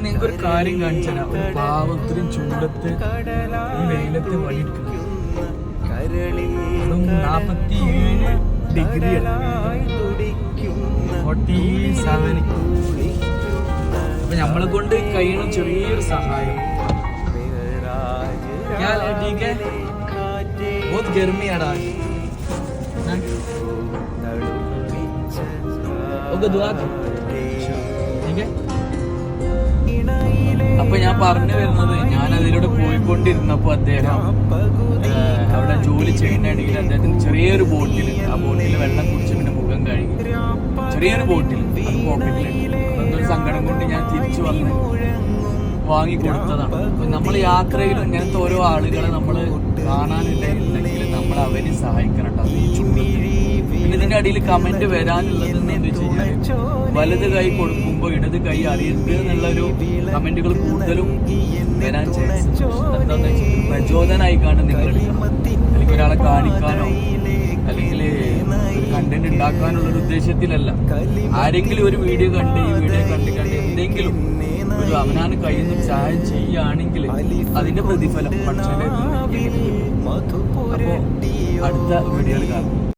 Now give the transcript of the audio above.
നിങ്ങൾക്കൊരു കാര്യം കാണിച്ചാൽ ഒരു പാവം ഇത്രയും ചൂടത്ത് ഈ വെയിലത്ത് പണിയെടുക്കുന്നത് അതും 47 ഡിഗ്രിയാണ് 47. അപ്പൊ നമ്മളെ കൊണ്ട് കഴിയണം ചെറിയൊരു സഹായം. बहुत गर्मी आ रहा है. ओके दुआ ठीक है. അപ്പൊ ഞാൻ പറഞ്ഞു വരുന്നത്, ഞാൻ അതിലൂടെ പോയിക്കൊണ്ടിരുന്നപ്പോ അദ്ദേഹം അവിടെ ജോലി ചെയ്യുന്നതാണെങ്കിൽ അദ്ദേഹത്തിന് ചെറിയൊരു ബോട്ടിൽ, ആ ബോട്ടിൽ വെള്ളം കുടിച്ച് പിന്നെ മുഖം കഴുകി, ചെറിയൊരു ബോട്ടിൽ അത് പോക്കറ്റിൽ എന്തൊരു സങ്കടം കൊണ്ട് ഞാൻ തിരിച്ചു വന്ന് വാങ്ങിക്കൊടുത്തതാണ്. അപ്പൊ നമ്മൾ യാത്രയിലും ഇങ്ങനത്തെ ഓരോ ആളുകളെ നമ്മൾ കാണാനില്ലെങ്കിൽ നമ്മൾ അവരെ സഹായിക്കണം കേട്ടോ. ഈ ചൂടത്തിൽ പിന്നെ ഇതിന്റെ അടിയിൽ കമന്റ് വരാനുള്ളത് എന്താണെന്ന് വെച്ച് കഴിഞ്ഞാൽ വലത് കൈ കൊടുക്കുമ്പോൾ ഇടത് കൈ അറിയരുത് എന്നുള്ളൊരു കമന്റുകൾ കൂടുതലും വരാൻ ചാൻസ്. എന്താണെന്ന് വെച്ചാൽ പ്രചോദനമായി കാണും നിങ്ങൾ എടുക്കണം, അല്ലെങ്കിൽ ഒരാളെ കാണിക്കാനോ അല്ലെങ്കിൽ കണ്ടന്റ് ഉണ്ടാക്കാനുള്ളൊരു ഉദ്ദേശത്തിലല്ല. ആരെങ്കിലും ഒരു വീഡിയോ കണ്ട് ഈ വീഡിയോ കണ്ട് എന്തെങ്കിലും ഒരു അവനാണ് കയ്യിൽ നിന്ന് സഹായം ചെയ്യുകയാണെങ്കിൽ അതിന്റെ പ്രതിഫലം പക്ഷേ. അപ്പോ അടുത്ത വീഡിയോയിൽ കാണാം.